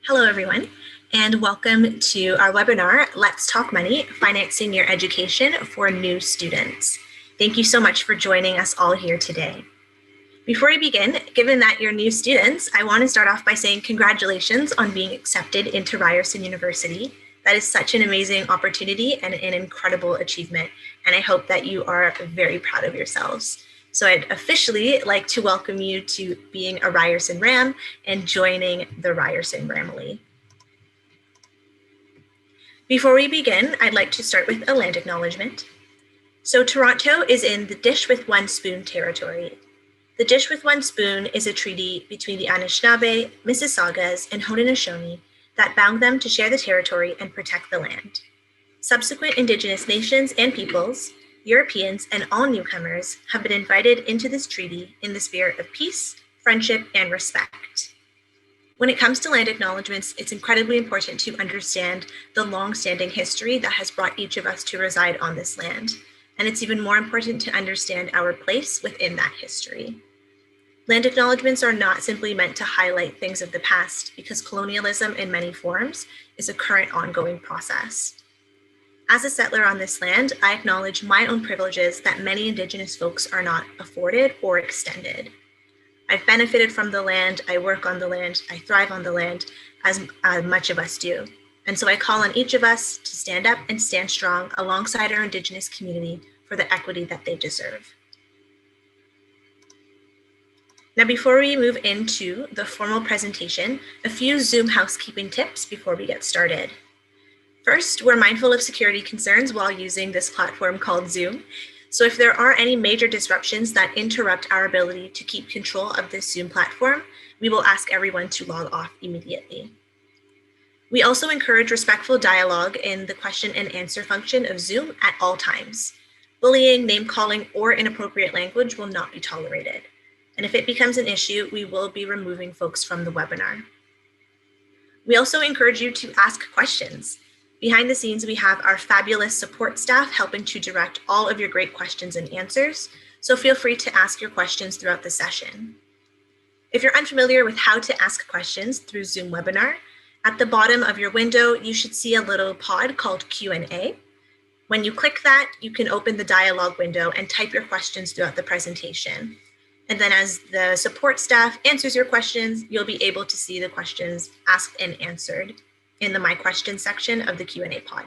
Hello, everyone, and welcome to our webinar, Let's Talk Money, Financing Your Education for New Students. Thank you so much for joining us all here today. Before we begin, given that you're new students, I want to start off by saying congratulations on being accepted into Ryerson University. That is such an amazing opportunity and an incredible achievement, and I hope that you are very proud of yourselves. So I'd officially like to welcome you to being a Ryerson Ram and joining the Ryerson Ramily. Before we begin, I'd like to start with a land acknowledgement. So Toronto is in the Dish with One Spoon territory. The Dish with One Spoon is a treaty between the Anishinaabe, Mississaugas, and Haudenosaunee that bound them to share the territory and protect the land. Subsequent Indigenous nations and peoples, Europeans, and all newcomers have been invited into this treaty in the spirit of peace, friendship, and respect. When it comes to land acknowledgements, it's incredibly important to understand the long-standing history that has brought each of us to reside on this land. And it's even more important to understand our place within that history. Land acknowledgements are not simply meant to highlight things of the past, because colonialism in many forms is a current ongoing process. As a settler on this land, I acknowledge my own privileges that many Indigenous folks are not afforded or extended. I've benefited from the land, I work on the land, I thrive on the land, as much of us do. And so I call on each of us to stand up and stand strong alongside our Indigenous community for the equity that they deserve. Now, before we move into the formal presentation, a few Zoom housekeeping tips before we get started. First, we're mindful of security concerns while using this platform called Zoom. So if there are any major disruptions that interrupt our ability to keep control of this Zoom platform, we will ask everyone to log off immediately. We also encourage respectful dialogue in the question and answer function of Zoom at all times. Bullying, name calling, or inappropriate language will not be tolerated. And if it becomes an issue, we will be removing folks from the webinar. We also encourage you to ask questions. Behind the scenes, we have our fabulous support staff helping to direct all of your great questions and answers, so feel free to ask your questions throughout the session. If you're unfamiliar with how to ask questions through Zoom webinar, at the bottom of your window, you should see a little pod called Q&A. When you click that, you can open the dialog window and type your questions throughout the presentation. And then as the support staff answers your questions, you'll be able to see the questions asked and answered in the My Questions section of the Q&A pod.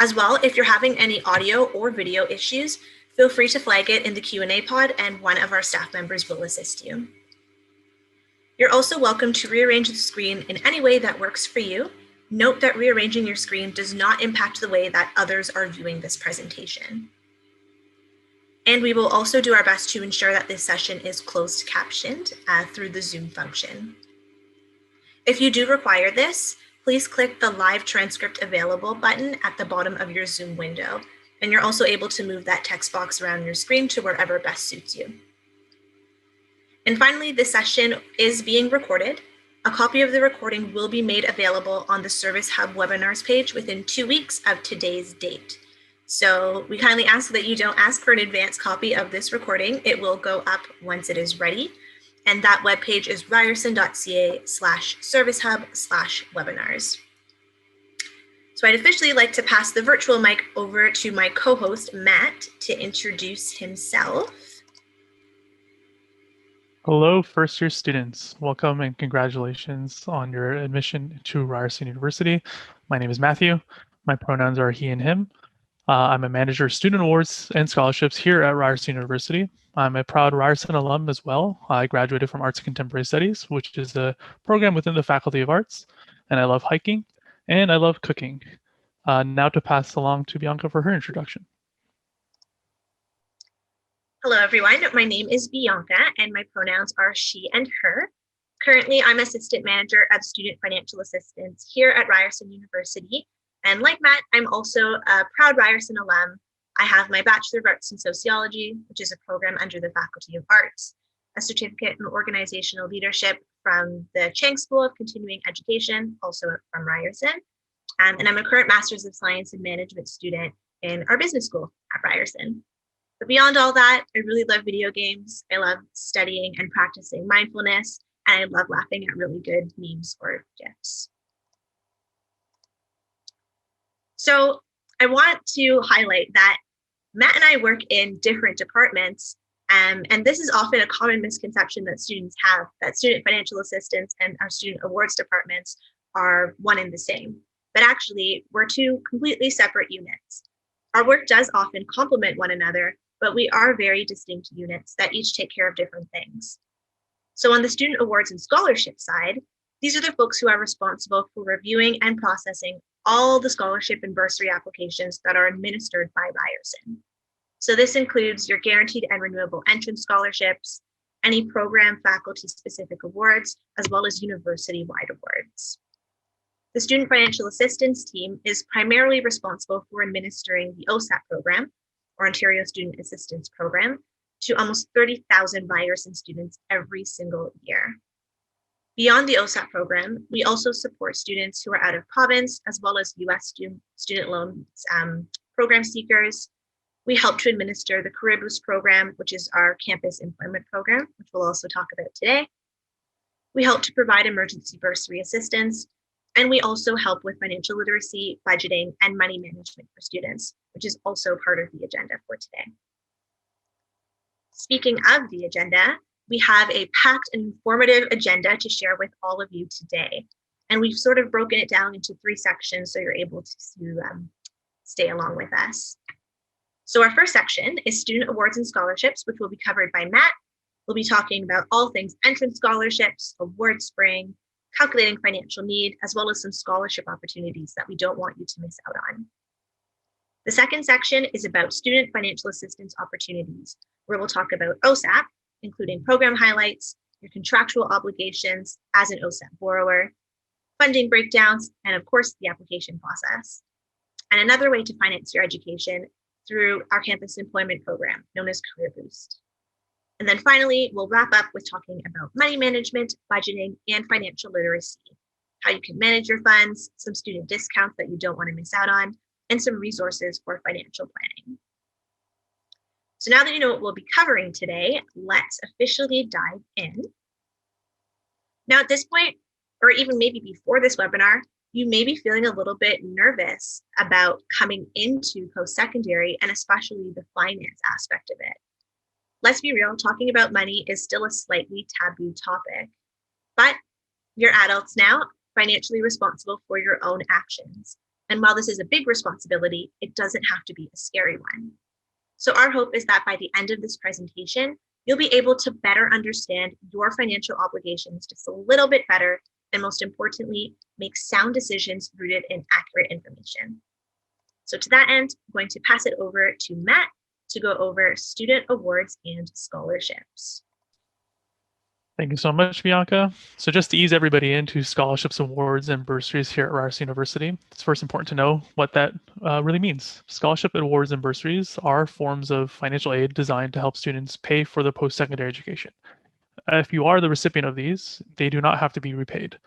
As well, if you're having any audio or video issues, feel free to flag it in the Q&A pod and one of our staff members will assist you. You're also welcome to rearrange the screen in any way that works for you. Note that rearranging your screen does not impact the way that others are viewing this presentation. And we will also do our best to ensure that this session is closed captioned through the Zoom function. If you do require this, please click the live transcript available button at the bottom of your Zoom window. And you're also able to move that text box around your screen to wherever best suits you. And finally, this session is being recorded. A copy of the recording will be made available on the Service Hub webinars page within 2 weeks of today's date. So we kindly ask that you don't ask for an advance copy of this recording. It will go up once it is ready. And that webpage is ryerson.ca/servicehub/webinars. So I'd officially like to pass the virtual mic over to my co-host, Matt, to introduce himself. Hello, first-year students. Welcome and congratulations on your admission to Ryerson University. My name is Matthew. My pronouns are he and him. I'm a manager of student awards and scholarships here at Ryerson University. I'm a proud Ryerson alum as well. I graduated from Arts and Contemporary Studies, which is a program within the Faculty of Arts, and I love hiking and I love cooking. Now to pass along to Bianca for her introduction. Hello, everyone. My name is Bianca, and my pronouns are she and her. Currently, I'm Assistant Manager of Student Financial Assistance here at Ryerson University. And like Matt, I'm also a proud Ryerson alum. I have my Bachelor of Arts in Sociology, which is a program under the Faculty of Arts, a certificate in organizational leadership from the Chang School of Continuing Education, also from Ryerson. And I'm a current Master's of Science in Management student in our business school at Ryerson. But beyond all that, I really love video games. I love studying and practicing mindfulness and I love laughing at really good memes or GIFs. So I want to highlight that Matt and I work in different departments, and this is often a common misconception that students have, that student financial assistance and our student awards departments are one and the same. But actually, we're two completely separate units. Our work does often complement one another, but we are very distinct units that each take care of different things. So on the student awards and scholarship side, these are the folks who are responsible for reviewing and processing all the scholarship and bursary applications that are administered by Ryerson. So this includes your guaranteed and renewable entrance scholarships, any program faculty-specific awards, as well as university-wide awards. The Student Financial Assistance team is primarily responsible for administering the OSAP program, or Ontario Student Assistance Program, to almost 30,000 Ryerson students every single year. Beyond the OSAP program, we also support students who are out of province, as well as US student loans program seekers. We help to administer the Career Boost program, which is our campus employment program, which we'll also talk about today. We help to provide emergency bursary assistance, and we also help with financial literacy, budgeting, and money management for students, which is also part of the agenda for today. Speaking of the agenda, we have a packed and informative agenda to share with all of you today. And we've sort of broken it down into 3 sections so you're able to stay along with us. So our first section is student awards and scholarships, which will be covered by Matt. We'll be talking about all things entrance scholarships, Awardspring, calculating financial need, as well as some scholarship opportunities that we don't want you to miss out on. The second section is about student financial assistance opportunities, where we'll talk about OSAP, including program highlights, your contractual obligations as an OSAP borrower, funding breakdowns, and of course, the application process. And another way to finance your education through our campus employment program, known as Career Boost. And then finally, we'll wrap up with talking about money management, budgeting, and financial literacy, how you can manage your funds, some student discounts that you don't want to miss out on, and some resources for financial planning. So now that you know what we'll be covering today, let's officially dive in. Now at this point, or even maybe before this webinar, you may be feeling a little bit nervous about coming into post-secondary and especially the finance aspect of it. Let's be real, talking about money is still a slightly taboo topic, but you're adults now, financially responsible for your own actions. And while this is a big responsibility, it doesn't have to be a scary one. So our hope is that by the end of this presentation, you'll be able to better understand your financial obligations just a little bit better, and most importantly, make sound decisions rooted in accurate information. So to that end, I'm going to pass it over to Matt to go over student awards and scholarships. Thank you so much, Bianca. So just to ease everybody into scholarships, awards, and bursaries here at Ryerson University, it's first important to know what that really means. Scholarship awards and bursaries are forms of financial aid designed to help students pay for their post-secondary education. If you are the recipient of these, they do not have to be repaid.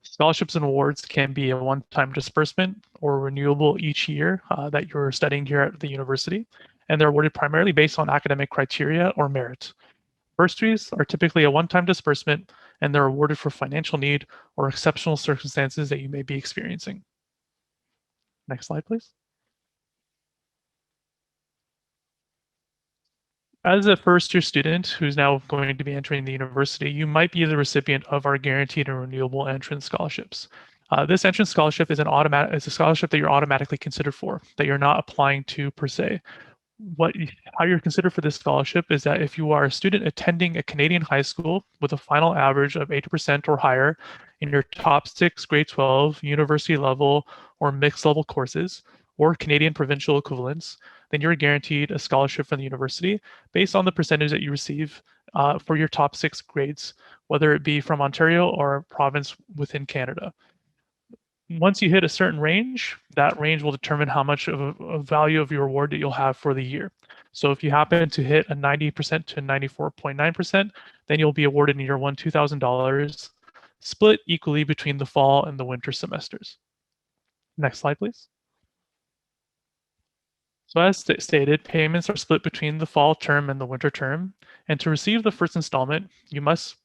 Scholarships and awards can be a one-time disbursement or renewable each year that you're studying here at the university, and they're awarded primarily based on academic criteria or merit. Bursaries are typically a one-time disbursement, and they're awarded for financial need or exceptional circumstances that you may be experiencing. Next slide, please. As a first-year student who's now going to be entering the university, you might be the recipient of our guaranteed and renewable entrance scholarships. This entrance scholarship is a scholarship that you're automatically considered for, that you're not applying to per se. How you're considered for this scholarship is that if you are a student attending a Canadian high school with a final average of 80% or higher in your top 6 grade 12 university level or mixed level courses or Canadian provincial equivalents, then you're guaranteed a scholarship from the university based on the percentage that you receive for your top 6 grades, whether it be from Ontario or a province within Canada. Once you hit a certain range, that range will determine how much of a value of your award that you'll have for the year. So if you happen to hit a 90% to 94.9%, then you'll be awarded in year one $2,000, split equally between the fall and the winter semesters. Next slide, please. So as stated, payments are split between the fall term and the winter term. And to receive the first installment, you must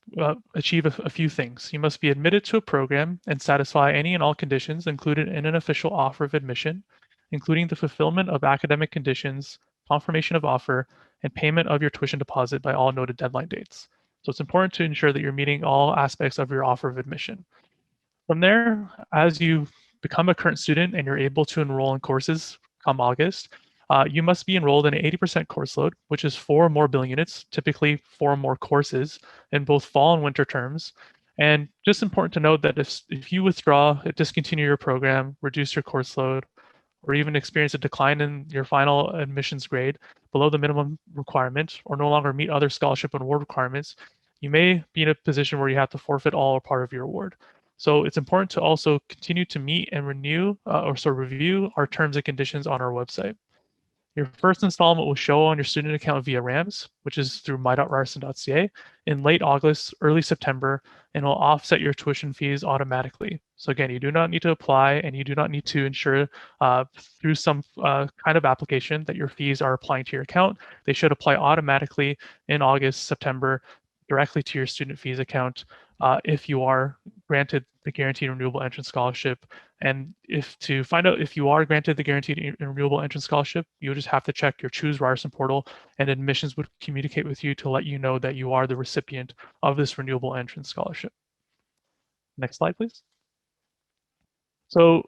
achieve a few things. You must be admitted to a program and satisfy any and all conditions included in an official offer of admission, including the fulfillment of academic conditions, confirmation of offer, and payment of your tuition deposit by all noted deadline dates. So it's important to ensure that you're meeting all aspects of your offer of admission. From there, as you become a current student and you're able to enroll in courses come August, you must be enrolled in an 80% course load, which is 4 more billing units, typically 4 more courses in both fall and winter terms. And just important to note that if you withdraw, discontinue your program, reduce your course load, or even experience a decline in your final admissions grade below the minimum requirement, or no longer meet other scholarship and award requirements, you may be in a position where you have to forfeit all or part of your award. So it's important to also continue to meet and renew review our terms and conditions on our website. Your first installment will show on your student account via RAMS, which is through my.ryerson.ca, in late August, early September, and will offset your tuition fees automatically. So again, you do not need to apply and you do not need to ensure through some kind of application that your fees are applying to your account. They should apply automatically in August, September, directly to your student fees account if you are granted the Guaranteed Renewable Entrance Scholarship. And if to find out if you are granted the Guaranteed Renewable Entrance Scholarship, you'll just have to check your Choose Ryerson portal, and admissions would communicate with you to let you know that you are the recipient of this Renewable Entrance Scholarship. Next slide, please. So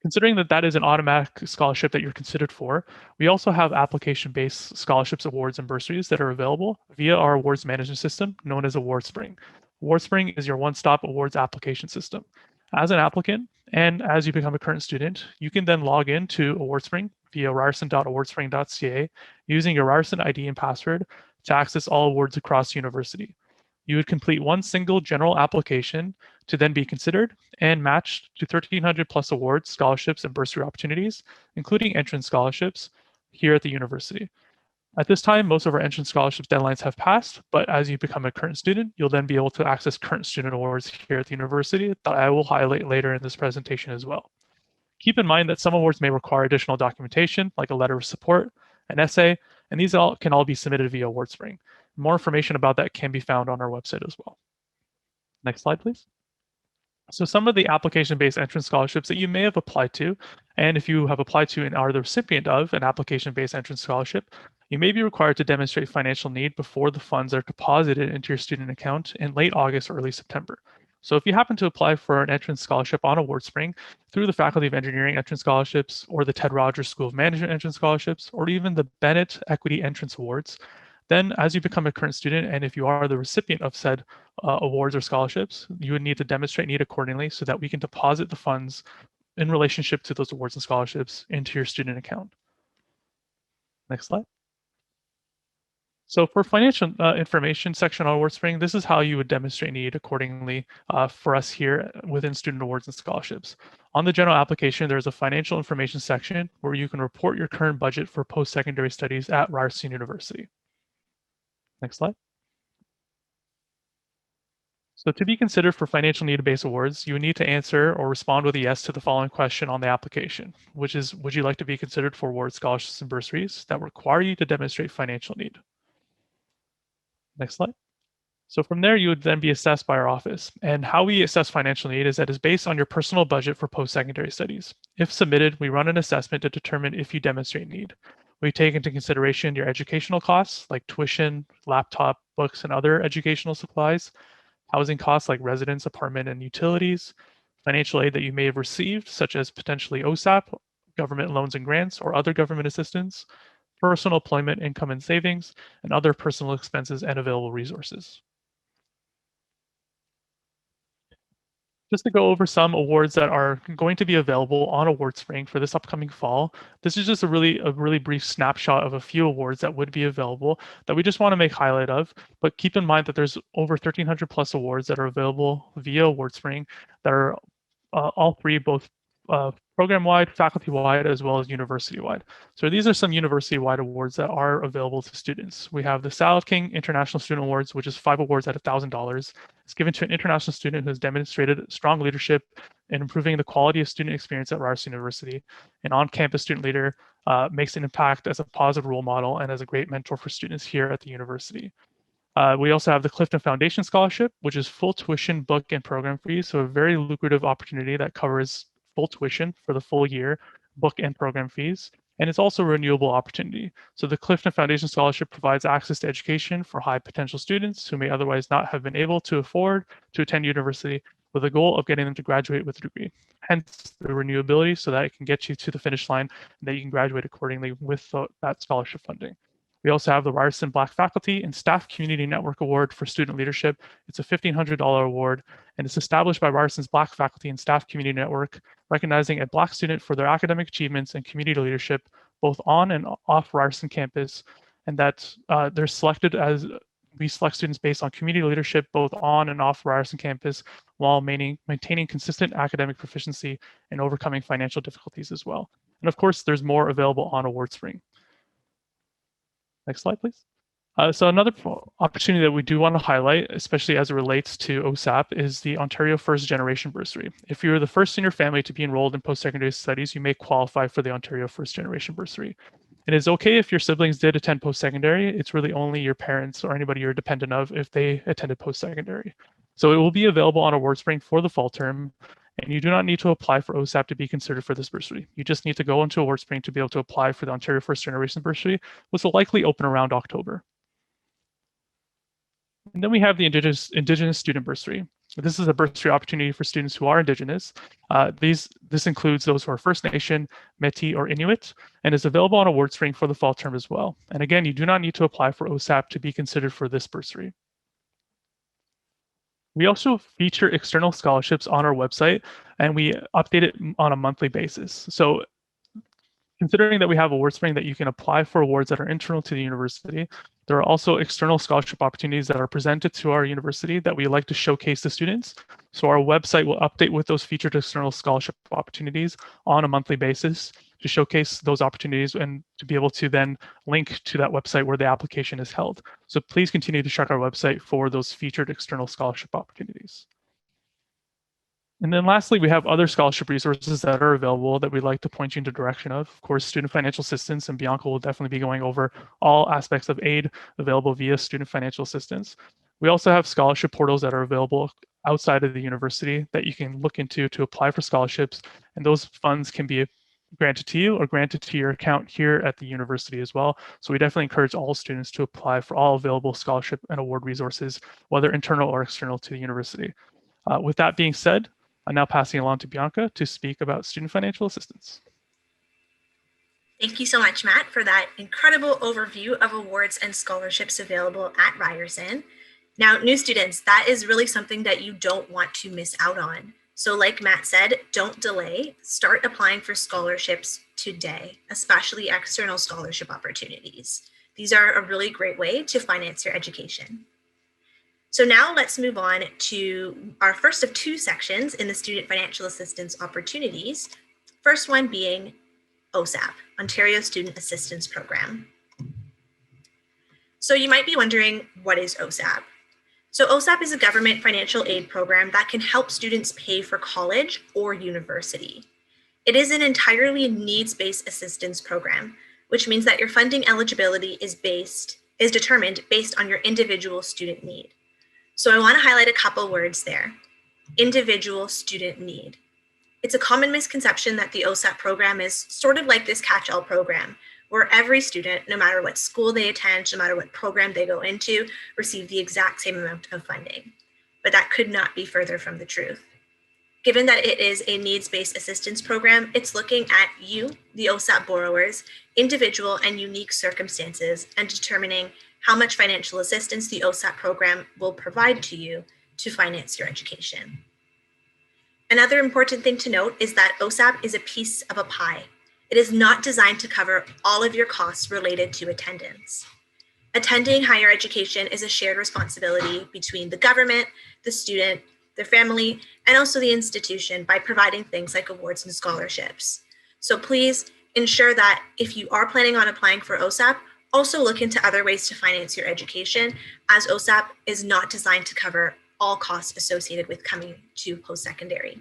considering that that is an automatic scholarship that you're considered for, we also have application-based scholarships, awards, and bursaries that are available via our awards management system known as Awardspring. Awardspring is your one-stop awards application system. As an applicant, and as you become a current student, you can then log in to Awardspring via ryerson.awardspring.ca using your Ryerson ID and password to access all awards across the university. You would complete one single general application to then be considered and matched to 1,300 plus awards, scholarships, and bursary opportunities, including entrance scholarships here at the university. At this time, most of our entrance scholarships deadlines have passed, but as you become a current student, you'll then be able to access current student awards here at the university that I will highlight later in this presentation as well. Keep in mind that some awards may require additional documentation, like a letter of support, an essay, and these can all be submitted via Awardspring. More information about that can be found on our website as well. Next slide, please. So some of the application-based entrance scholarships that you may have applied to, and if you have applied to and are the recipient of an application-based entrance scholarship, you may be required to demonstrate financial need before the funds are deposited into your student account in late August or early September. So if you happen to apply for an entrance scholarship on Awardspring through the Faculty of Engineering entrance scholarships, or the Ted Rogers School of Management entrance scholarships, or even the Bennett Equity Entrance Awards, then as you become a current student, and if you are the recipient of said awards or scholarships, you would need to demonstrate need accordingly so that we can deposit the funds in relationship to those awards and scholarships into your student account. Next slide. So for financial information section on Awardspring, this is how you would demonstrate need accordingly for us here within student awards and scholarships. On the general application, there's a financial information section where you can report your current budget for post-secondary studies at Ryerson University. Next slide. So to be considered for financial need-based awards, you would need to answer or respond with a yes to the following question on the application, which is, would you like to be considered for awards, scholarships, and bursaries that require you to demonstrate financial need? Next slide. So from there, you would then be assessed by our office. And how we assess financial need is that it's based on your personal budget for post-secondary studies. If submitted, we run an assessment to determine if you demonstrate need. We take into consideration your educational costs, like tuition, laptop, books, and other educational supplies, housing costs like residence, apartment, and utilities, financial aid that you may have received, such as potentially OSAP, government loans and grants, or other government assistance, personal employment income and savings, and other personal expenses and available resources. Just to go over some awards that are going to be available on Awardspring for this upcoming fall. This is just a really brief snapshot of a few awards that would be available that we just want to make highlight of. But keep in mind that there's over 1,300 plus awards that are available via Awardspring that are all three both program-wide, faculty-wide, as well as university-wide. So these are some university-wide awards that are available to students. We have the Salad King International Student Awards, which is 5 awards at $1,000. It's given to an international student who has demonstrated strong leadership in improving the quality of student experience at Ryerson University. An on-campus student leader makes an impact as a positive role model and as a great mentor for students here at the university. We also have the Clifton Foundation Scholarship, which is full tuition, book, and program fees. So a very lucrative opportunity that covers full tuition for the full year, book and program fees. And it's also a renewable opportunity. So the Clifton Foundation Scholarship provides access to education for high potential students who may otherwise not have been able to afford to attend university, with the goal of getting them to graduate with a degree. Hence the renewability, so that it can get you to the finish line and that you can graduate accordingly with that scholarship funding. We also have the Ryerson Black Faculty and Staff Community Network Award for Student Leadership. It's a $1,500 award, and it's established by Ryerson's Black Faculty and Staff Community Network, recognizing a Black student for their academic achievements and community leadership, both on and off Ryerson campus, and that they're selected as we select students based on community leadership, both on and off Ryerson campus, while maintaining consistent academic proficiency and overcoming financial difficulties as well. And of course, there's more available on Awardspring. Next slide, please. So another opportunity that we do want to highlight, especially as it relates to OSAP, is the Ontario First Generation Bursary. If you're the first in your family to be enrolled in post-secondary studies, you may qualify for the Ontario First Generation Bursary. It is okay if your siblings did attend post-secondary. It's really only your parents or anybody you're dependent of if they attended post-secondary. So it will be available on Awardspring for the fall term, and you do not need to apply for OSAP to be considered for this bursary. You just need to go into Awardspring to be able to apply for the Ontario First Generation Bursary, which will likely open around October. And then we have the Indigenous Student Bursary. This is a bursary opportunity for students who are Indigenous. This includes those who are First Nation, Métis, or Inuit, and is available on Awardspring for the fall term as well. And again, you do not need to apply for OSAP to be considered for this bursary. We also feature external scholarships on our website, and we update it on a monthly basis. So considering that we have Awardspring that you can apply for awards that are internal to the university, there are also external scholarship opportunities that are presented to our university that we like to showcase to students. So our website will update with those featured external scholarship opportunities on a monthly basis to showcase those opportunities and to be able to then link to that website where the application is held. So please continue to check our website for those featured external scholarship opportunities. And then lastly, we have other scholarship resources that are available that we'd like to point you in the direction of. Of course, student financial assistance, and Bianca will definitely be going over all aspects of aid available via student financial assistance. We also have scholarship portals that are available outside of the university that you can look into to apply for scholarships, and those funds can be granted to you or granted to your account here at the university as well. So we definitely encourage all students to apply for all available scholarship and award resources, whether internal or external to the university. With that being said, I'm now passing along to Bianca to speak about student financial assistance. Thank you so much, Matt, for that incredible overview of awards and scholarships available at Ryerson. Now, new students, that is really something that you don't want to miss out on. So like Matt said, don't delay, start applying for scholarships today, especially external scholarship opportunities. These are a really great way to finance your education. So now let's move on to our first of two sections in the Student Financial Assistance Opportunities. First one being OSAP, Ontario Student Assistance Program. So you might be wondering, what is OSAP? So OSAP is a government financial aid program that can help students pay for college or university. It is an entirely needs-based assistance program, which means that your funding eligibility is determined based on your individual student need. So I want to highlight a couple words there. Individual student need. It's a common misconception that the OSAP program is sort of like this catch-all program, where every student, no matter what school they attend, no matter what program they go into, receive the exact same amount of funding. But that could not be further from the truth. Given that it is a needs-based assistance program, it's looking at you, the OSAP borrowers, individual and unique circumstances, and determining how much financial assistance the OSAP program will provide to you to finance your education. Another important thing to note is that OSAP is a piece of a pie. It is not designed to cover all of your costs related to attendance. Attending higher education is a shared responsibility between the government, the student, their family, and also the institution by providing things like awards and scholarships. So please ensure that if you are planning on applying for OSAP, also look into other ways to finance your education, as OSAP is not designed to cover all costs associated with coming to post-secondary.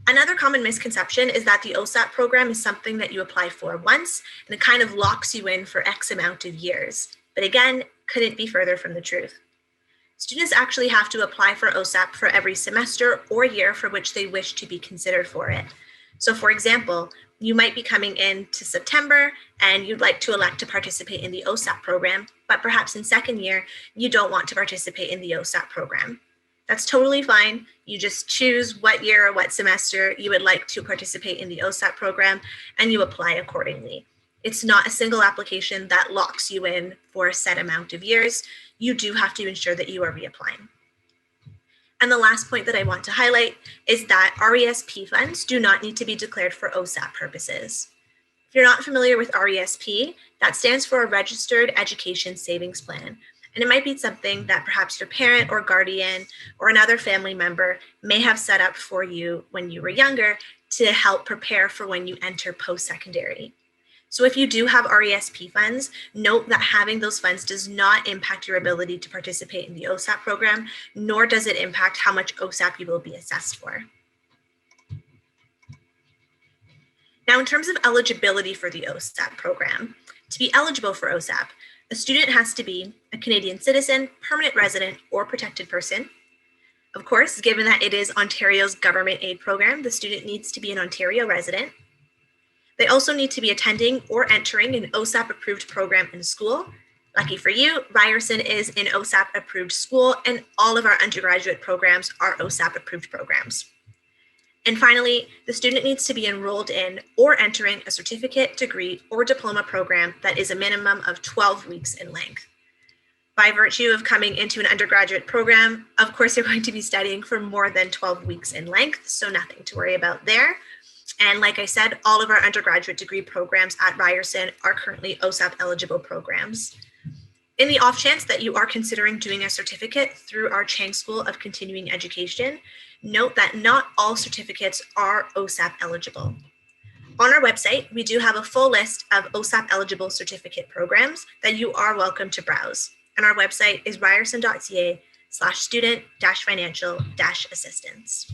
Another common misconception is that the OSAP program is something that you apply for once and it kind of locks you in for X amount of years. But again, couldn't be further from the truth. Students actually have to apply for OSAP for every semester or year for which they wish to be considered for it. So for example, you might be coming into September and you'd like to elect to participate in the OSAP program, but perhaps in second year, you don't want to participate in the OSAP program. That's totally fine. You just choose what year or what semester you would like to participate in the OSAP program and you apply accordingly. It's not a single application that locks you in for a set amount of years. You do have to ensure that you are reapplying. And the last point that I want to highlight is that RESP funds do not need to be declared for OSAP purposes. If you're not familiar with RESP, that stands for a Registered Education Savings Plan. And it might be something that perhaps your parent or guardian or another family member may have set up for you when you were younger to help prepare for when you enter post-secondary. So if you do have RESP funds, note that having those funds does not impact your ability to participate in the OSAP program, nor does it impact how much OSAP you will be assessed for. Now, in terms of eligibility for the OSAP program, to be eligible for OSAP, a student has to be a Canadian citizen, permanent resident, or protected person. Of course, given that it is Ontario's government aid program, the student needs to be an Ontario resident. They also need to be attending or entering an OSAP-approved program in school. Lucky for you, Ryerson is an OSAP-approved school, and all of our undergraduate programs are OSAP-approved programs. And finally, the student needs to be enrolled in or entering a certificate, degree, or diploma program that is a minimum of 12 weeks in length. By virtue of coming into an undergraduate program, of course, you're going to be studying for more than 12 weeks in length, so nothing to worry about there. And like I said, all of our undergraduate degree programs at Ryerson are currently OSAP eligible programs. In the off chance that you are considering doing a certificate through our Chang School of Continuing Education, note that not all certificates are OSAP eligible. On our website, we do have a full list of OSAP eligible certificate programs that you are welcome to browse. And our website is ryerson.ca/student-financial-assistance.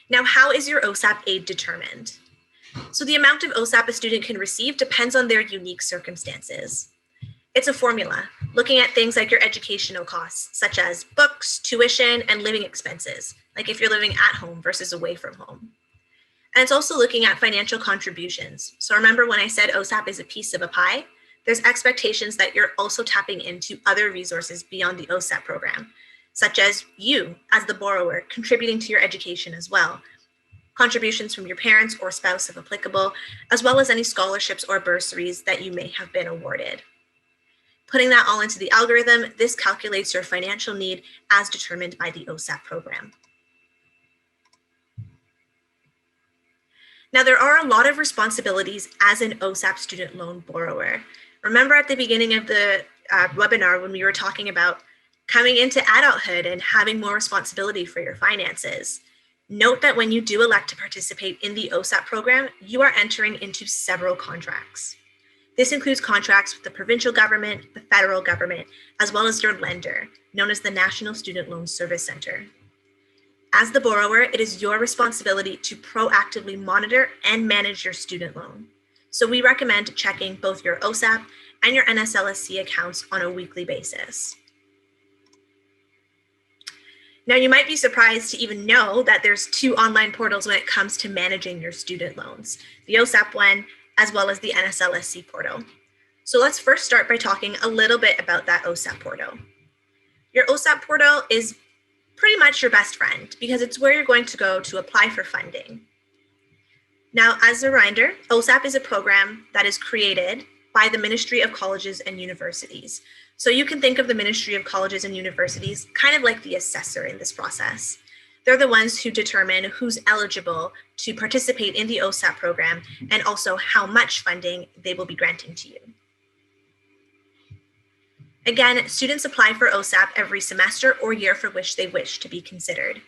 Now, how is your OSAP aid determined? So the amount of OSAP a student can receive depends on their unique circumstances. It's a formula, looking at things like your educational costs, such as books, tuition, and living expenses, like if you're living at home versus away from home. And it's also looking at financial contributions. So remember when I said OSAP is a piece of a pie, there's expectations that you're also tapping into other resources beyond the OSAP program, such as you, as the borrower, contributing to your education as well, contributions from your parents or spouse if applicable, as well as any scholarships or bursaries that you may have been awarded. Putting that all into the algorithm, this calculates your financial need as determined by the OSAP program. Now, there are a lot of responsibilities as an OSAP student loan borrower. Remember at the beginning of the webinar when we were talking about coming into adulthood and having more responsibility for your finances. Note that when you do elect to participate in the OSAP program, you are entering into several contracts. This includes contracts with the provincial government, the federal government, as well as your lender, known as the National Student Loan Service Center. As the borrower, it is your responsibility to proactively monitor and manage your student loan. So we recommend checking both your OSAP and your NSLSC accounts on a weekly basis. Now, you might be surprised to even know that there's two online portals when it comes to managing your student loans, the OSAP one, as well as the NSLSC portal. So let's first start by talking a little bit about that OSAP portal. Your OSAP portal is pretty much your best friend because it's where you're going to go to apply for funding. Now, as a reminder, OSAP is a program that is created by the Ministry of Colleges and Universities. So you can think of the Ministry of Colleges and Universities kind of like the assessor in this process. They're the ones who determine who's eligible to participate in the OSAP program and also how much funding they will be granting to you. Again, students apply for OSAP every semester or year for which they wish to be considered.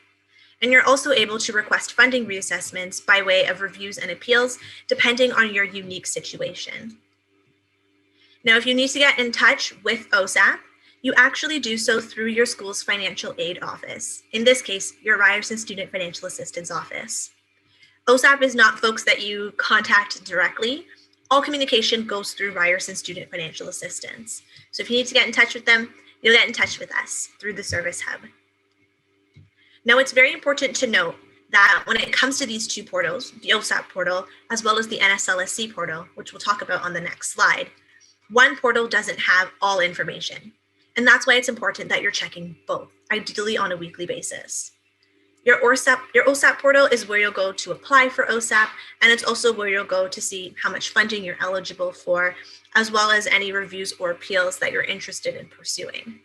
And you're also able to request funding reassessments by way of reviews and appeals, depending on your unique situation. Now, if you need to get in touch with OSAP, you actually do so through your school's financial aid office. In this case, your Ryerson Student Financial Assistance Office. OSAP is not folks that you contact directly. All communication goes through Ryerson Student Financial Assistance. So if you need to get in touch with them, you'll get in touch with us through the Service Hub. Now, it's very important to note that when it comes to these two portals, the OSAP portal, as well as the NSLSC portal, which we'll talk about on the next slide, one portal doesn't have all information. And that's why it's important that you're checking both, ideally on a weekly basis. Your OSAP portal is where you'll go to apply for OSAP, and it's also where you'll go to see how much funding you're eligible for, as well as any reviews or appeals that you're interested in pursuing.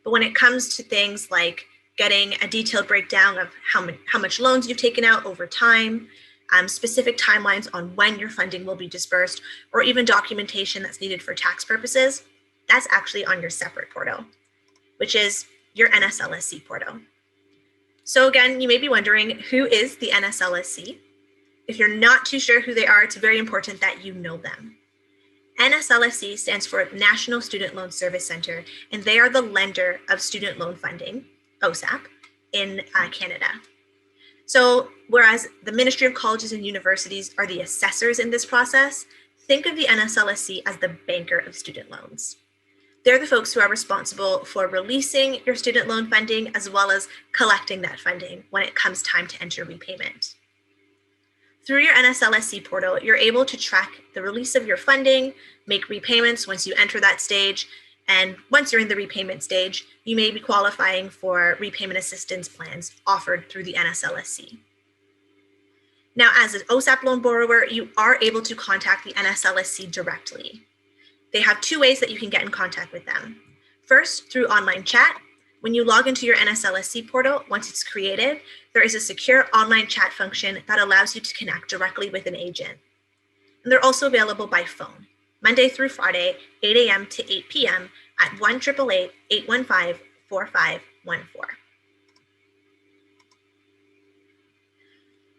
But when it comes to things like getting a detailed breakdown of how much loans you've taken out over time, specific timelines on when your funding will be dispersed, or even documentation that's needed for tax purposes, that's actually on your separate portal, which is your NSLSC portal. So again, you may be wondering, who is the NSLSC? If you're not too sure who they are, it's very important that you know them. NSLSC stands for National Student Loan Service Center, and they are the lender of student loan funding, OSAP, in Canada. So whereas the Ministry of Colleges and Universities are the assessors in this process, think of the NSLSC as the banker of student loans. They're the folks who are responsible for releasing your student loan funding as well as collecting that funding when it comes time to enter repayment. Through your NSLSC portal, you're able to track the release of your funding, make repayments once you enter that stage, and once you're in the repayment stage, you may be qualifying for repayment assistance plans offered through the NSLSC. Now, as an OSAP loan borrower, you are able to contact the NSLSC directly. They have two ways that you can get in contact with them. First, through online chat. When you log into your NSLSC portal, once it's created, there is a secure online chat function that allows you to connect directly with an agent. And they're also available by phone, Monday through Friday, 8 a.m. to 8 p.m. at 1-888-815-4514.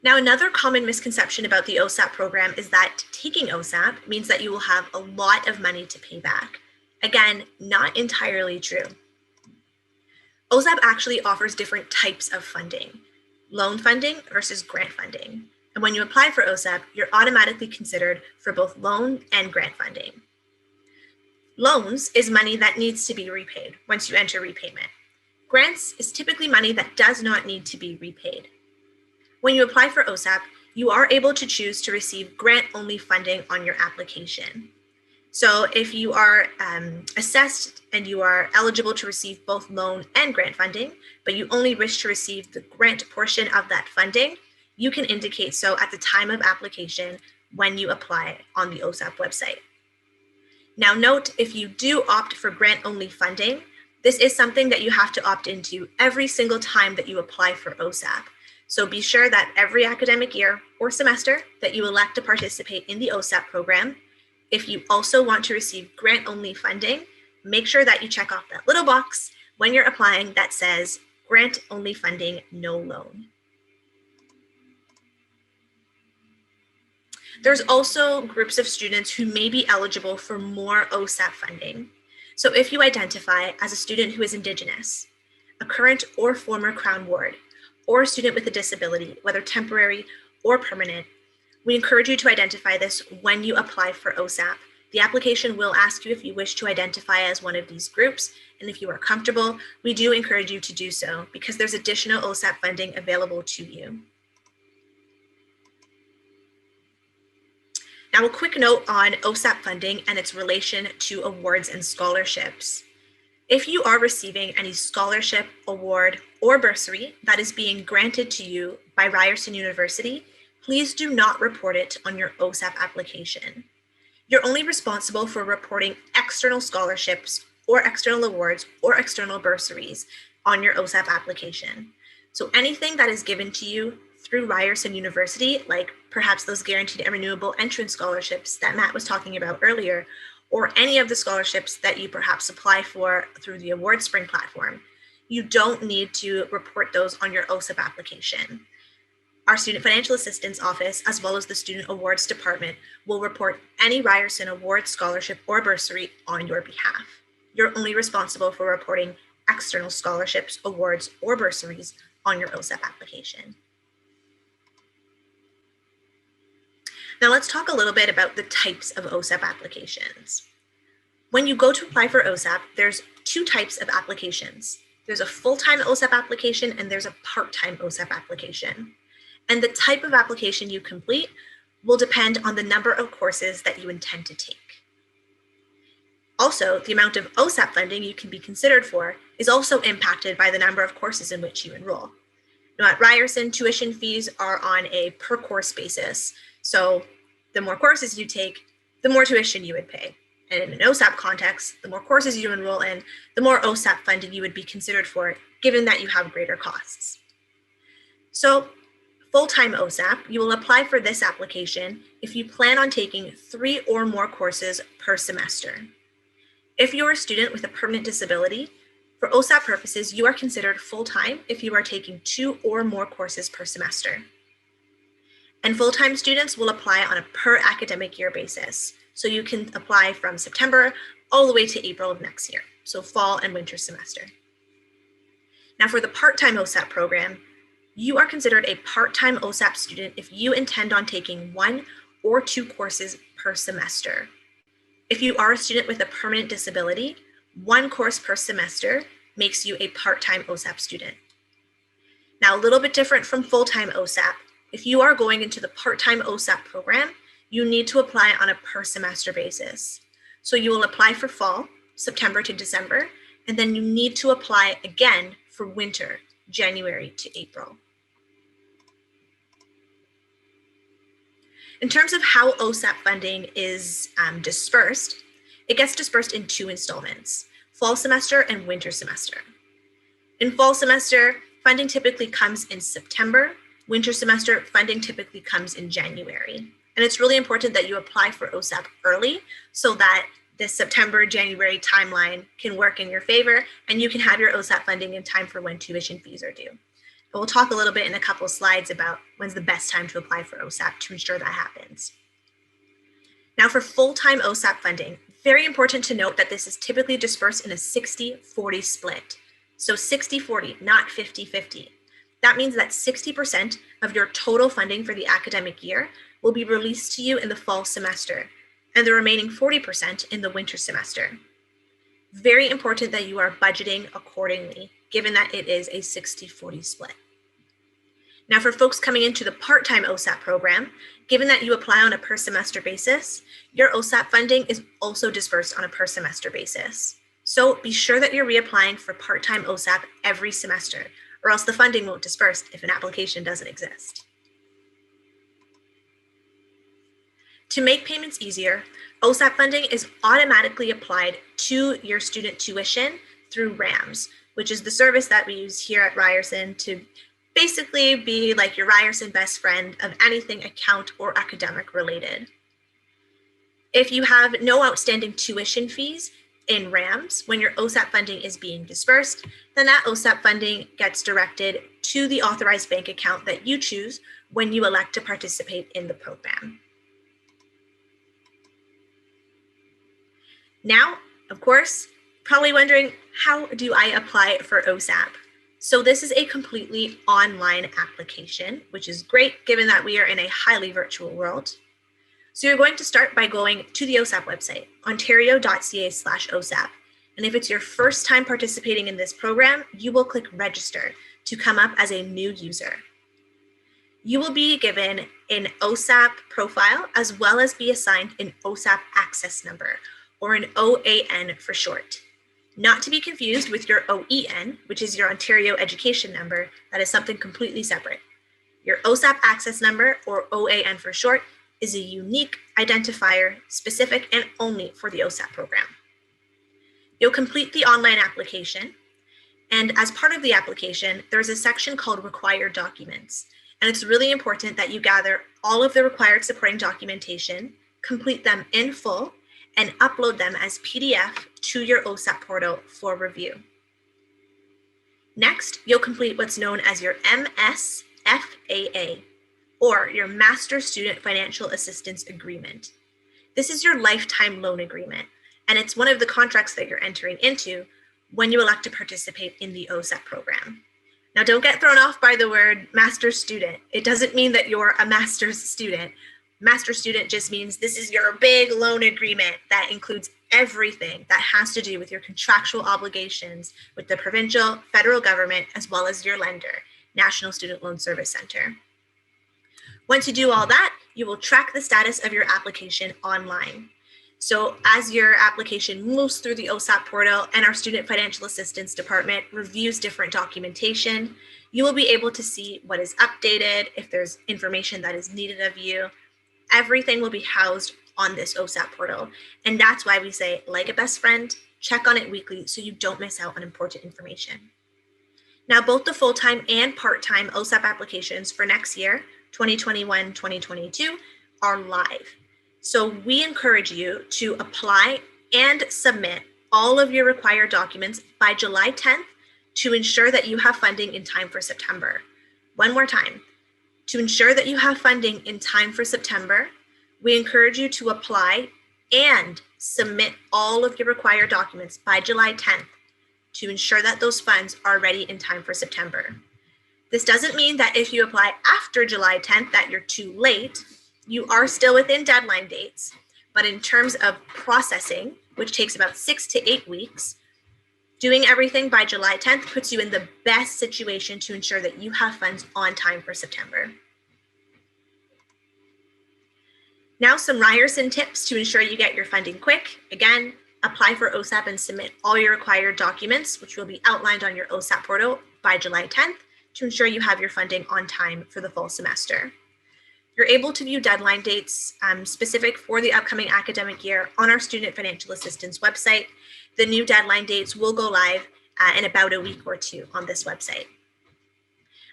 Now, another common misconception about the OSAP program is that taking OSAP means that you will have a lot of money to pay back. Again, not entirely true. OSAP actually offers different types of funding, loan funding versus grant funding. And when you apply for OSAP, you're automatically considered for both loan and grant funding. Loans is money that needs to be repaid once you enter repayment. Grants is typically money that does not need to be repaid. When you apply for OSAP, you are able to choose to receive grant-only funding on your application. So if you are assessed and you are eligible to receive both loan and grant funding, but you only wish to receive the grant portion of that funding, you can indicate so at the time of application when you apply on the OSAP website. Now note, if you do opt for grant-only funding, this is something that you have to opt into every single time that you apply for OSAP. So be sure that every academic year or semester that you elect to participate in the OSAP program, if you also want to receive grant-only funding, make sure that you check off that little box when you're applying that says grant-only funding, no loan. There's also groups of students who may be eligible for more OSAP funding. So if you identify as a student who is Indigenous, a current or former Crown Ward, or a student with a disability, whether temporary or permanent, we encourage you to identify this when you apply for OSAP. The application will ask you if you wish to identify as one of these groups, and if you are comfortable, we do encourage you to do so because there's additional OSAP funding available to you. Now, a quick note on OSAP funding and its relation to awards and scholarships. If you are receiving any scholarship, award, or bursary that is being granted to you by Ryerson University, please do not report it on your OSAP application. You're only responsible for reporting external scholarships or external awards or external bursaries on your OSAP application. So anything that is given to you through Ryerson University, like perhaps those guaranteed and renewable entrance scholarships that Matt was talking about earlier, or any of the scholarships that you perhaps apply for through the Awardspring platform, you don't need to report those on your OSAP application. Our Student Financial Assistance Office, as well as the Student Awards Department, will report any Ryerson award, scholarship, or bursary on your behalf. You're only responsible for reporting external scholarships, awards, or bursaries on your OSAP application. Now let's talk a little bit about the types of OSAP applications. When you go to apply for OSAP, there's two types of applications. There's a full-time OSAP application and there's a part-time OSAP application. And the type of application you complete will depend on the number of courses that you intend to take. Also, the amount of OSAP funding you can be considered for is also impacted by the number of courses in which you enroll. Now, at Ryerson, tuition fees are on a per course basis. So the more courses you take, the more tuition you would pay. And in an OSAP context, the more courses you enroll in, the more OSAP funding you would be considered for, given that you have greater costs. So full-time OSAP, you will apply for this application if you plan on taking 3 or more courses per semester. If you're a student with a permanent disability, for OSAP purposes, you are considered full-time if you are taking 2 or more courses per semester. And full-time students will apply on a per academic year basis. So you can apply from September all the way to April of next year, so fall and winter semester. Now for the part-time OSAP program, you are considered a part-time OSAP student if you intend on taking 1 or 2 courses per semester. If you are a student with a permanent disability, 1 course per semester makes you a part-time OSAP student. Now, a little bit different from full-time OSAP. If you are going into the part-time OSAP program, you need to apply on a per semester basis. So you will apply for fall, September to December, and then you need to apply again for winter, January to April. In terms of how OSAP funding is dispersed, it gets dispersed in 2 installments, fall semester and winter semester. In fall semester, funding typically comes in September. Winter semester, funding typically comes in January. And it's really important that you apply for OSAP early so that this September, January timeline can work in your favor and you can have your OSAP funding in time for when tuition fees are due. And we'll talk a little bit in a couple of slides about when's the best time to apply for OSAP to ensure that happens. Now for full-time OSAP funding, very important to note that this is typically dispersed in a 60-40 split. So 60-40, not 50-50. That means that 60% of your total funding for the academic year will be released to you in the fall semester, and the remaining 40% in the winter semester. Very important that you are budgeting accordingly, given that it is a 60-40 split. Now for folks coming into the part-time OSAP program, given that you apply on a per semester basis, your OSAP funding is also dispersed on a per semester basis. So be sure that you're reapplying for part-time OSAP every semester, or else the funding won't disperse if an application doesn't exist. To make payments easier, OSAP funding is automatically applied to your student tuition through RAMS, which is the service that we use here at Ryerson to basically be like your Ryerson best friend of anything account or academic related. If you have no outstanding tuition fees in RAMS when your OSAP funding is being dispersed, then that OSAP funding gets directed to the authorized bank account that you choose when you elect to participate in the program. Now, of course, probably wondering, how do I apply for OSAP? So this is a completely online application, which is great given that we are in a highly virtual world. So you're going to start by going to the OSAP website, ontario.ca/OSAP. And if it's your first time participating in this program, you will click register to come up as a new user. You will be given an OSAP profile as well as be assigned an OSAP access number, or an OAN for short. Not to be confused with your OEN, which is your Ontario education number. That is something completely separate. Your OSAP access number, or OAN for short, is a unique identifier specific and only for the OSAP program. You'll complete the online application, and as part of the application, there's a section called required documents, and it's really important that you gather all of the required supporting documentation, complete them in full, and upload them as PDF to your OSAP portal for review. Next, you'll complete what's known as your MSFAA, or your Master Student Financial Assistance Agreement. This is your lifetime loan agreement, and it's one of the contracts that you're entering into when you elect to participate in the OSAP program. Now, don't get thrown off by the word master student. It doesn't mean that you're a master's student. Master student just means this is your big loan agreement that includes everything that has to do with your contractual obligations with the provincial, federal government, as well as your lender, National Student Loan Service Center. Once you do all that, you will track the status of your application online. So as your application moves through the OSAP portal and our Student Financial Assistance Department reviews different documentation, you will be able to see what is updated, if there's information that is needed of you. Everything will be housed on this OSAP portal. And that's why we say, like a best friend, check on it weekly so you don't miss out on important information. Now, both the full-time and part-time OSAP applications for next year, 2021-2022, are live. So we encourage you to apply and submit all of your required documents by July 10th to ensure that you have funding in time for September. One more time, to ensure that you have funding in time for September, we encourage you to apply and submit all of your required documents by July 10th to ensure that those funds are ready in time for September. This doesn't mean that if you apply after July 10th that you're too late. You are still within deadline dates, but in terms of processing, which takes about 6 to 8 weeks, doing everything by July 10th puts you in the best situation to ensure that you have funds on time for September. Now, some Ryerson tips to ensure you get your funding quick. Again, apply for OSAP and submit all your required documents, which will be outlined on your OSAP portal by July 10th to ensure you have your funding on time for the fall semester. You're able to view deadline dates specific for the upcoming academic year on our Student Financial Assistance website. The new deadline dates will go live in about a week or two on this website.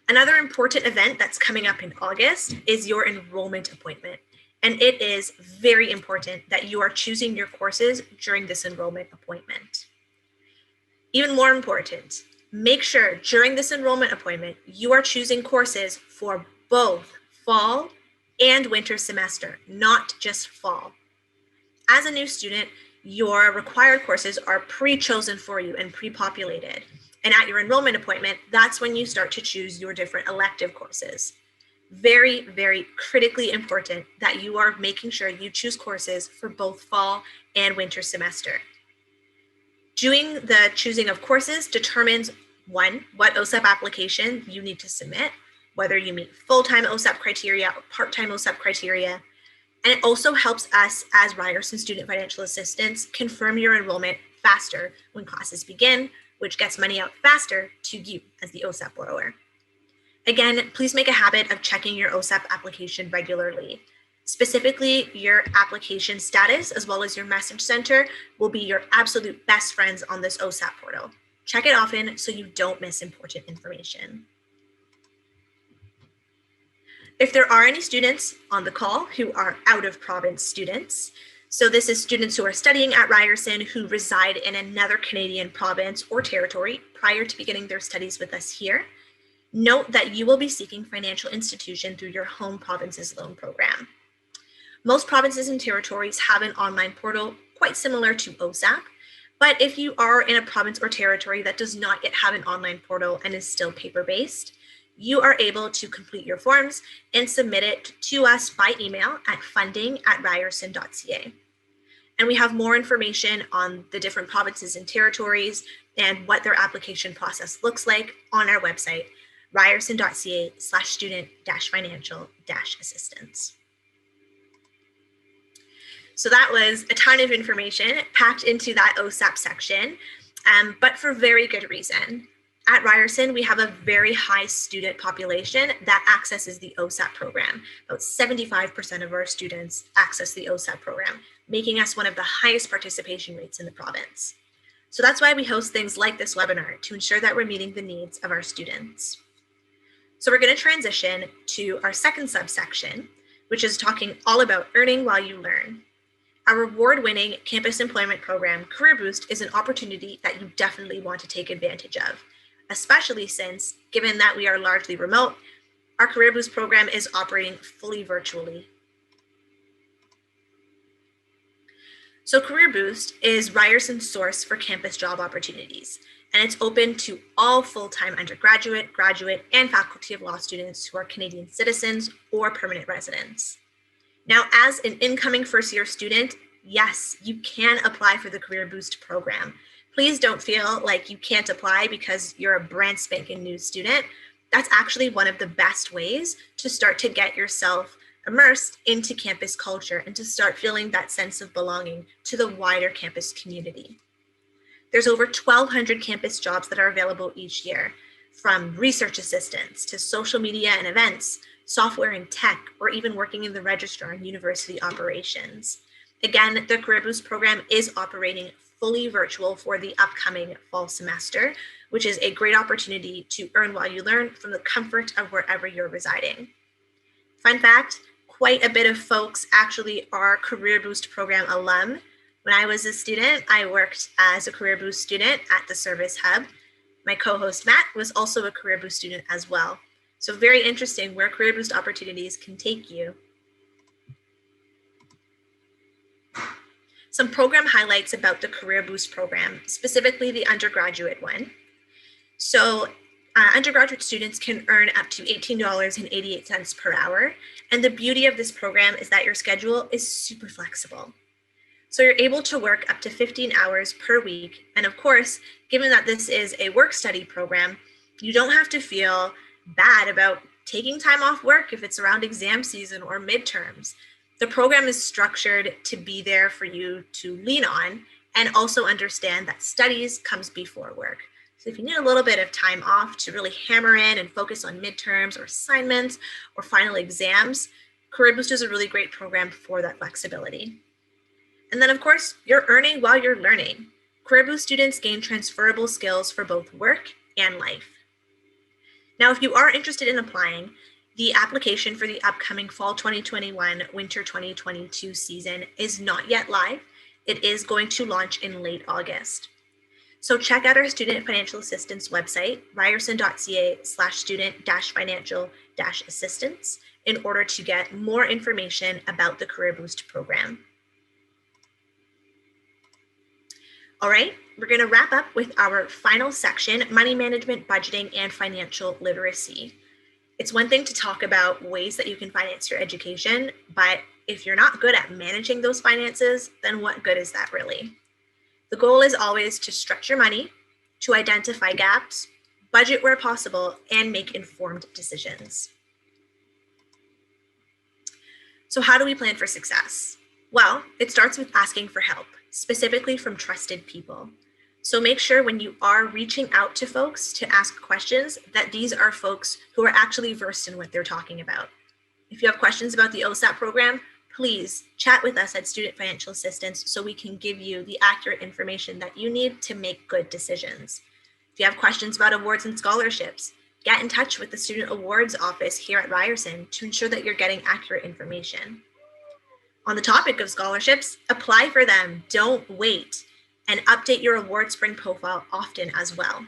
Another important event that's coming up in August is your enrollment appointment. And it is very important that you are choosing your courses during this enrollment appointment. Even more important, make sure during this enrollment appointment, you are choosing courses for both fall and winter semester, not just fall. As a new student, your required courses are pre-chosen for you and pre-populated. And at your enrollment appointment, that's when you start to choose your different elective courses. Very, very critically important that you are making sure you choose courses for both fall and winter semester. Doing the choosing of courses determines, one, what OSAP application you need to submit, whether you meet full-time OSAP criteria or part-time OSAP criteria. And it also helps us as Ryerson Student Financial Assistants confirm your enrollment faster when classes begin, which gets money out faster to you as the OSAP borrower. Again, please make a habit of checking your OSAP application regularly. Specifically, your application status as well as your message center will be your absolute best friends on this OSAP portal. Check it often so you don't miss important information. If there are any students on the call who are out of province students, so this is students who are studying at Ryerson who reside in another Canadian province or territory prior to beginning their studies with us here, note that you will be seeking financial institution through your home province's loan program. Most provinces and territories have an online portal quite similar to OSAP, but if you are in a province or territory that does not yet have an online portal and is still paper-based, you are able to complete your forms and submit it to us by email at funding@ryerson.ca. And we have more information on the different provinces and territories and what their application process looks like on our website, ryerson.ca/student-financial-assistance. So that was a ton of information packed into that OSAP section, but for very good reason. At Ryerson, we have a very high student population that accesses the OSAP program. About 75% of our students access the OSAP program, making us one of the highest participation rates in the province. So that's why we host things like this webinar, to ensure that we're meeting the needs of our students. So we're going to transition to our second subsection, which is talking all about earning while you learn. Our award-winning campus employment program, Career Boost, is an opportunity that you definitely want to take advantage of, especially since, given that we are largely remote, our Career Boost program is operating fully virtually. So Career Boost is Ryerson's source for campus job opportunities, and it's open to all full-time undergraduate, graduate, and faculty of law students who are Canadian citizens or permanent residents. Now, as an incoming first-year student, yes, you can apply for the Career Boost program. Please don't feel like you can't apply because you're a brand spanking new student. That's actually one of the best ways to start to get yourself immersed into campus culture and to start feeling that sense of belonging to the wider campus community. There's over 1,200 campus jobs that are available each year, from research assistants to social media and events, software and tech, or even working in the registrar and university operations. Again, the Career Boost program is operating fully virtual for the upcoming fall semester, which is a great opportunity to earn while you learn from the comfort of wherever you're residing. Fun fact, quite a bit of folks actually are Career Boost program alum. When I was a student, I worked as a Career Boost student at the Service Hub. My co-host Matt was also a Career Boost student as well. So very interesting where Career Boost opportunities can take you. Some program highlights about the Career Boost program, specifically the undergraduate one. So undergraduate students can earn up to $18.88 per hour. And the beauty of this program is that your schedule is super flexible. So you're able to work up to 15 hours per week. And of course, given that this is a work study program, you don't have to feel bad about taking time off work if it's around exam season or midterms. The program is structured to be there for you to lean on and also understand that studies comes before work. So if you need a little bit of time off to really hammer in and focus on midterms or assignments or final exams, Career Boost is a really great program for that flexibility. And then, of course, you're earning while you're learning. Career Boost students gain transferable skills for both work and life. Now, if you are interested in applying, the application for the upcoming fall 2021, winter 2022 season is not yet live. It is going to launch in late August. So check out our student financial assistance website, ryerson.ca/student-financial-assistance in order to get more information about the Career Boost program. All right, we're going to wrap up with our final section, money management, budgeting, and financial literacy. It's one thing to talk about ways that you can finance your education, but if you're not good at managing those finances, then what good is that really? The goal is always to stretch your money, to identify gaps, budget where possible, and make informed decisions. So how do we plan for success? Well, it starts with asking for help, specifically from trusted people. So make sure when you are reaching out to folks to ask questions that these are folks who are actually versed in what they're talking about. If you have questions about the OSAP program, please chat with us at Student Financial Assistance so we can give you the accurate information that you need to make good decisions. If you have questions about awards and scholarships, get in touch with the Student Awards Office here at Ryerson to ensure that you're getting accurate information. On the topic of scholarships, apply for them, don't wait, and update your Awardspring profile often as well.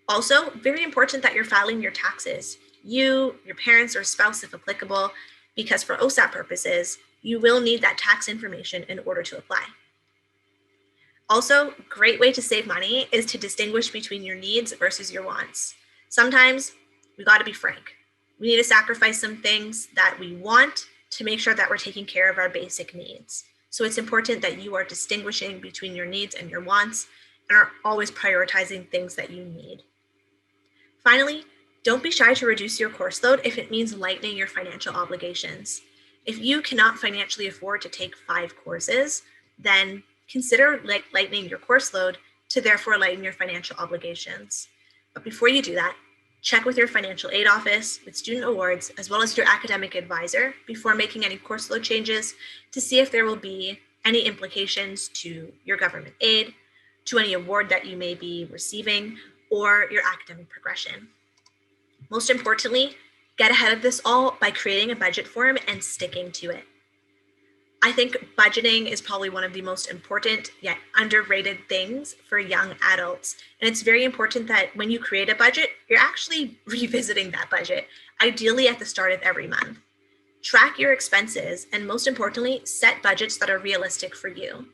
Also, very important that you're filing your taxes, you, your parents, or spouse if applicable, because for OSAP purposes, you will need that tax information in order to apply. Also, great way to save money is to distinguish between your needs versus your wants. Sometimes we got to be frank. We need to sacrifice some things that we want to make sure that we're taking care of our basic needs. So it's important that you are distinguishing between your needs and your wants and are always prioritizing things that you need. Finally, don't be shy to reduce your course load if it means lightening your financial obligations. If you cannot financially afford to take 5 courses, then consider lightening your course load to therefore lighten your financial obligations. But before you do that, check with your financial aid office, with student awards, as well as your academic advisor before making any course load changes to see if there will be any implications to your government aid, to any award that you may be receiving, or your academic progression. Most importantly, get ahead of this all by creating a budget form and sticking to it. I think budgeting is probably one of the most important yet underrated things for young adults. And it's very important that when you create a budget, you're actually revisiting that budget, ideally at the start of every month. Track your expenses, and most importantly, set budgets that are realistic for you.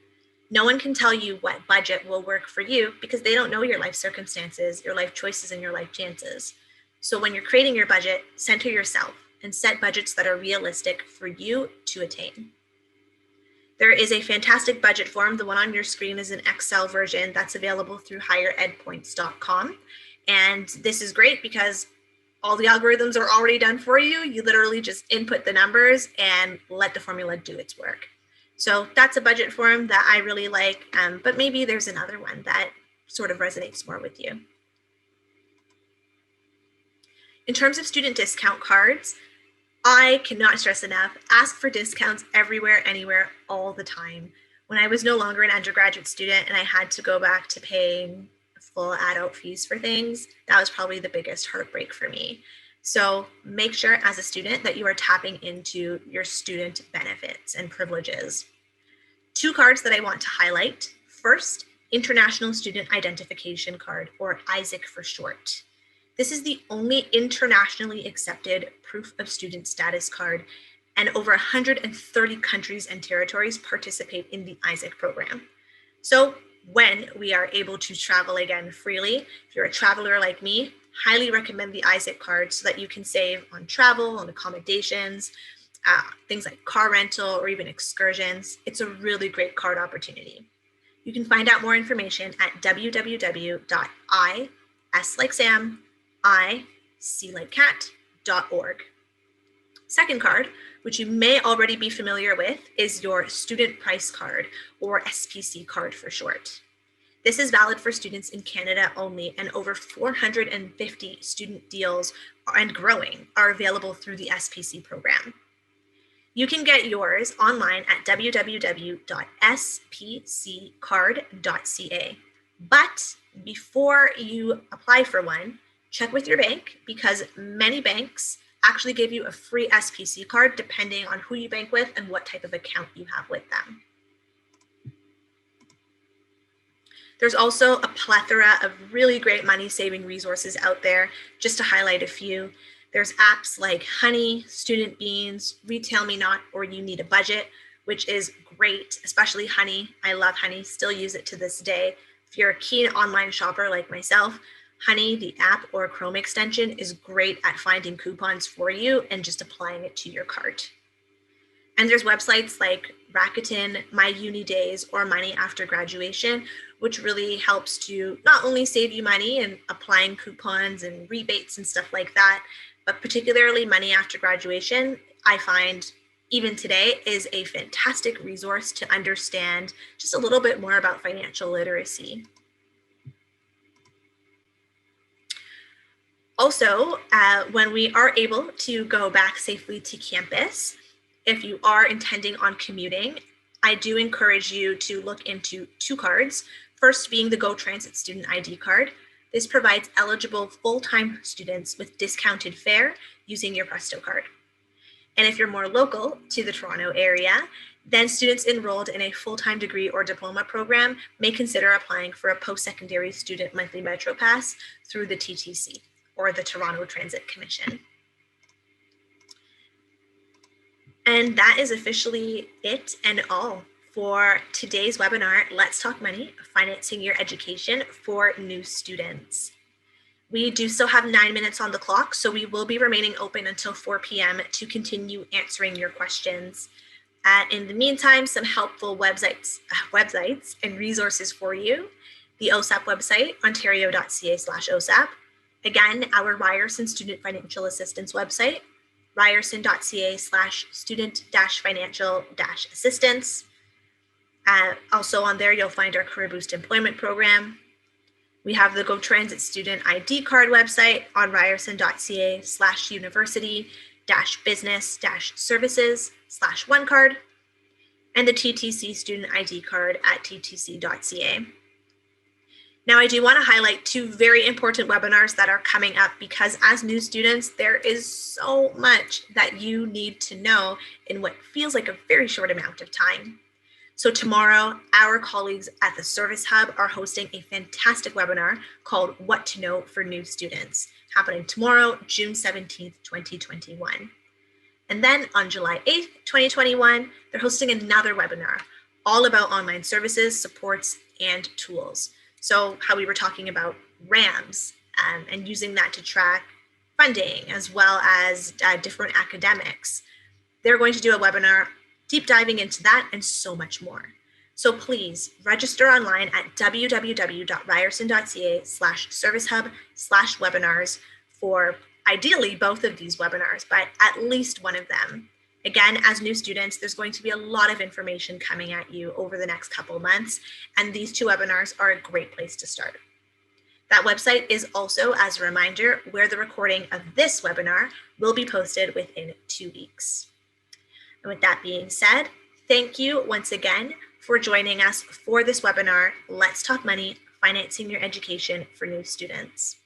No one can tell you what budget will work for you because they don't know your life circumstances, your life choices, and your life chances. So when you're creating your budget, center yourself and set budgets that are realistic for you to attain. There is a fantastic budget form. The one on your screen is an Excel version that's available through higheredpoints.com. And this is great because all the algorithms are already done for you. You literally just input the numbers and let the formula do its work. So that's a budget form that I really like, but maybe there's another one that sort of resonates more with you. In terms of student discount cards, I cannot stress enough, ask for discounts everywhere, anywhere, all the time. When I was no longer an undergraduate student and I had to go back to paying full adult fees for things, that was probably the biggest heartbreak for me. So make sure as a student that you are tapping into your student benefits and privileges. 2 cards that I want to highlight. First, International Student Identification Card, or ISIC for short. This is the only internationally accepted proof of student status card, and over 130 countries and territories participate in the ISIC program. So when we are able to travel again freely, if you're a traveler like me, highly recommend the ISIC card so that you can save on travel, on accommodations, things like car rental or even excursions. It's a really great card opportunity. You can find out more information at www.iclikeSam.org. Second card, which you may already be familiar with, is your Student Price Card, or SPC card for short. This is valid for students in Canada only, and over 450 student deals and growing are available through the SPC program. You can get yours online at www.spccard.ca. But before you apply for one, check with your bank, because many banks actually give you a free SPC card depending on who you bank with and what type of account you have with them. There's also a plethora of really great money-saving resources out there. Just to highlight a few, there's apps like Honey, Student Beans, Retail Me Not, or You Need a Budget, which is great, especially Honey. I love Honey, still use it to this day. If you're a keen online shopper like myself, Honey, the app or Chrome extension, is great at finding coupons for you and just applying it to your cart. And there's websites like Rakuten, My Uni Days, or Money After Graduation, which really helps to not only save you money and applying coupons and rebates and stuff like that, but particularly Money After Graduation, I find even today is a fantastic resource to understand just a little bit more about financial literacy. Also, when we are able to go back safely to campus, if you are intending on commuting, I do encourage you to look into 2 cards. First being the Go Transit Student ID card. This provides eligible full-time students with discounted fare using your Presto card. And if you're more local to the Toronto area, then students enrolled in a full-time degree or diploma program may consider applying for a post-secondary student monthly Metro Pass through the TTC, or the Toronto Transit Commission. And that is officially it and all for today's webinar, Let's Talk Money, Financing Your Education for New Students. We do still have 9 minutes on the clock, so we will be remaining open until 4 p.m. to continue answering your questions. In the meantime, some helpful websites and resources for you. The OSAP website, ontario.ca/OSAP. Again, our Ryerson Student Financial Assistance website, ryerson.ca/student-financial-assistance. Also on there, you'll find our Career Boost Employment Program. We have the Go Transit Student ID card website on ryerson.ca/university-business-services/OneCard, and the TTC Student ID card at ttc.ca. Now, I do want to highlight two very important webinars that are coming up because as new students, there is so much that you need to know in what feels like a very short amount of time. So tomorrow, our colleagues at the Service Hub are hosting a fantastic webinar called What to Know for New Students, happening tomorrow, June 17th, 2021. And then on July 8th, 2021, they're hosting another webinar all about online services, supports, and tools. So how we were talking about RAMs and using that to track funding as well as different academics. They're going to do a webinar deep diving into that and so much more. So please register online at www.ryerson.ca/servicehub/webinars for ideally both of these webinars, but at least one of them. Again, as new students, there's going to be a lot of information coming at you over the next couple months, and these two webinars are a great place to start. That website is also, as a reminder, where the recording of this webinar will be posted within 2 weeks. And with that being said, thank you once again for joining us for this webinar, Let's Talk Money, Financing Your Education for New Students.